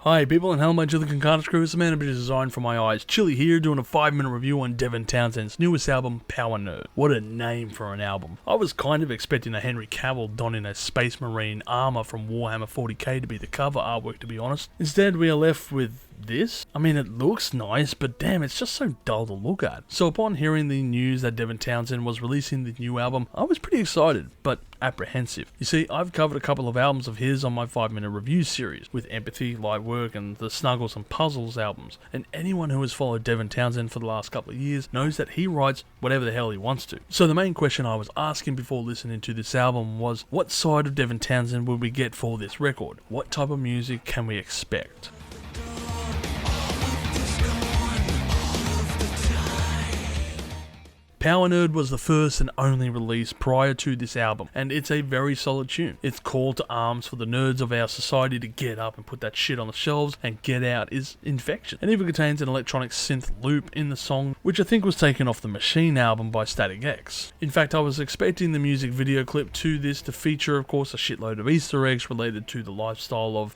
Hi people, and hello my chili con carne crew. It's the man a bit designed for my eyes. Chili here, doing a 5-minute review on Devin Townsend's newest album, Powernerd. What a name for an album. I was kind of expecting a Henry Cavill donning a Space Marine armor from Warhammer 40k to be the cover artwork, to be honest. Instead, we are left with this. I mean, it looks nice, but damn, it's just so dull to look at. So upon hearing the news that Devin Townsend was releasing the new album, I was pretty excited, but apprehensive. You see, I've covered a couple of albums of his on my 5-minute review series, with Empathy, Light Work, and the Snuggles and Puzzles albums, and anyone who has followed Devin Townsend for the last couple of years knows that he writes whatever the hell he wants to. So the main question I was asking before listening to this album was, what side of Devin Townsend will we get for this record? What type of music can we expect? Powernerd was the first and only release prior to this album, and it's a very solid tune. Its call to arms for the nerds of our society to get up and put that shit on the shelves and get out is infectious, and even contains an electronic synth loop in the song, which I think was taken off the Machine album by Static X. In fact, I was expecting the music video clip to this to feature, of course, a shitload of Easter eggs related to the lifestyle of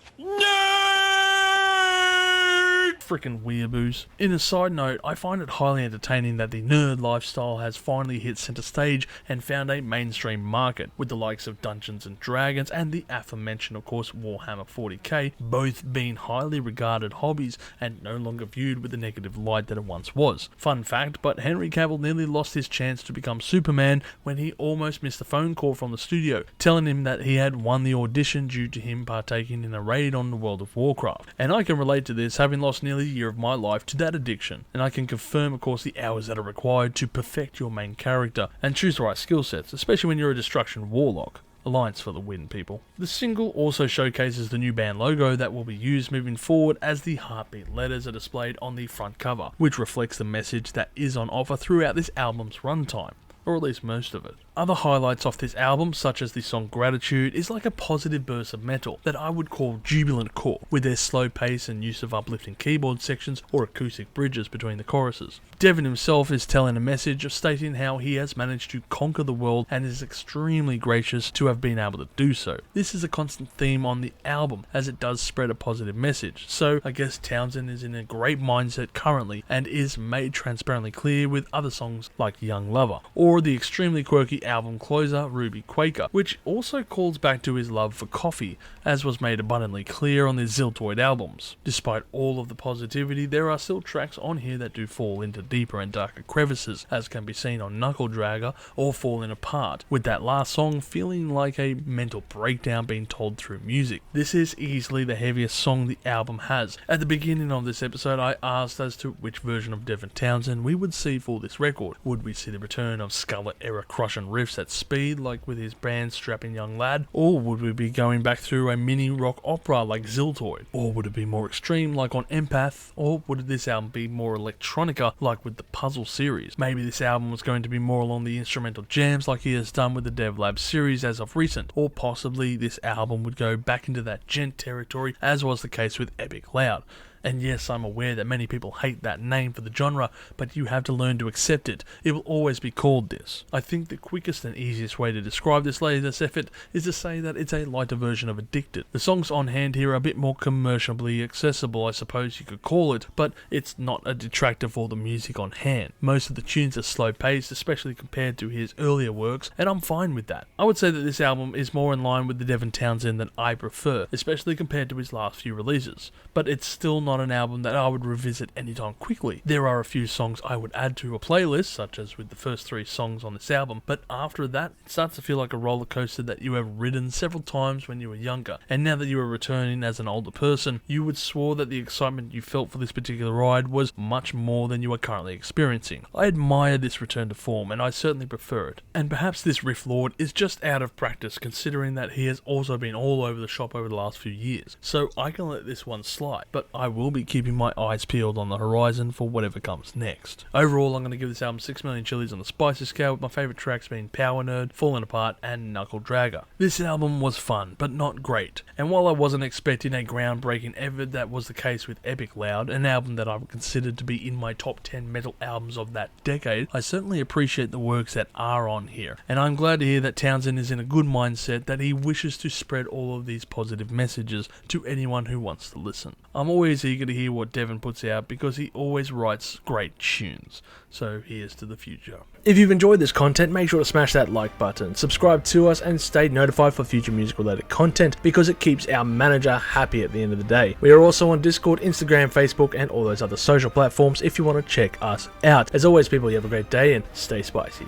freaking weeaboos. In a side note, I find it highly entertaining that the nerd lifestyle has finally hit center stage and found a mainstream market, with the likes of Dungeons and Dragons and the aforementioned, of course, Warhammer 40k, both being highly regarded hobbies and no longer viewed with the negative light that it once was. Fun fact, but Henry Cavill nearly lost his chance to become Superman when he almost missed a phone call from the studio, telling him that he had won the audition due to him partaking in a raid on the World of Warcraft. And I can relate to this, having lost nearly a year of my life to that addiction, and I can confirm, of course, the hours that are required to perfect your main character and choose the right skill sets, especially when you're a Destruction Warlock. Alliance for the win, people. The single also showcases the new band logo that will be used moving forward, as the heartbeat letters are displayed on the front cover, which reflects the message that is on offer throughout this album's runtime, or at least most of it. Other highlights off this album, such as the song Gratitude, is like a positive burst of metal that I would call jubilant core, with their slow pace and use of uplifting keyboard sections or acoustic bridges between the choruses. Devin himself is telling a message of stating how he has managed to conquer the world and is extremely gracious to have been able to do so. This is a constant theme on the album, as it does spread a positive message, so I guess Townsend is in a great mindset currently and is made transparently clear with other songs like Young Lover, or the extremely quirky album closer Ruby Quaker, which also calls back to his love for coffee, as was made abundantly clear on the Ziltoid albums. Despite all of the positivity, there are still tracks on here that do fall into deeper and darker crevices, as can be seen on Knuckle Dragger or Falling Apart, with that last song feeling like a mental breakdown being told through music. This is easily the heaviest song the album has. At the beginning of this episode, I asked as to which version of Devin Townsend we would see for this record. Would we see the return of Scarlet era crushing riffs at speed like with his band Strapping Young Lad, or would we be going back through a mini rock opera like Ziltoid, or would it be more extreme like on Empath, or would this album be more electronica like with the Puzzle series? Maybe this album was going to be more along the instrumental jams like he has done with the DevLab series as of recent, or possibly this album would go back into that gent territory as was the case with Epic Loud. And yes, I'm aware that many people hate that name for the genre, but you have to learn to accept it. It will always be called this. I think the quickest and easiest way to describe this latest effort is to say that it's a lighter version of Addicted. The songs on hand here are a bit more commercially accessible, I suppose you could call it, but it's not a detractor for the music on hand. Most of the tunes are slow paced, especially compared to his earlier works, and I'm fine with that. I would say that this album is more in line with the Devin Townsend than I prefer, especially compared to his last few releases, but it's still not an album that I would revisit anytime quickly. There are a few songs I would add to a playlist, such as with the first 3 songs on this album, but after that, it starts to feel like a roller coaster that you have ridden several times when you were younger, and now that you are returning as an older person, you would swore that the excitement you felt for this particular ride was much more than you are currently experiencing. I admire this return to form, and I certainly prefer it. And perhaps this riff lord is just out of practice, considering that he has also been all over the shop over the last few years, so I can let this one slide, but I will will be keeping my eyes peeled on the horizon for whatever comes next. Overall, I'm going to give this album 6 million chilies on the spicy scale, with my favourite tracks being Powernerd, Falling Apart, and Knuckle Dragger. This album was fun, but not great, and while I wasn't expecting a groundbreaking effort that was the case with Epic Loud, an album that I would consider to be in my top 10 metal albums of that decade, I certainly appreciate the works that are on here, and I'm glad to hear that Townsend is in a good mindset, that he wishes to spread all of these positive messages to anyone who wants to listen. I'm always eager to hear what Devin puts out because he always writes great tunes, so here's to the future. If you've enjoyed this content, make sure to smash that like button, subscribe to us, and stay notified for future music related content because it keeps our manager happy at the end of the day. We are also on Discord, Instagram, Facebook, and all those other social platforms if you want to check us out. As always, people, you have a great day and stay spicy.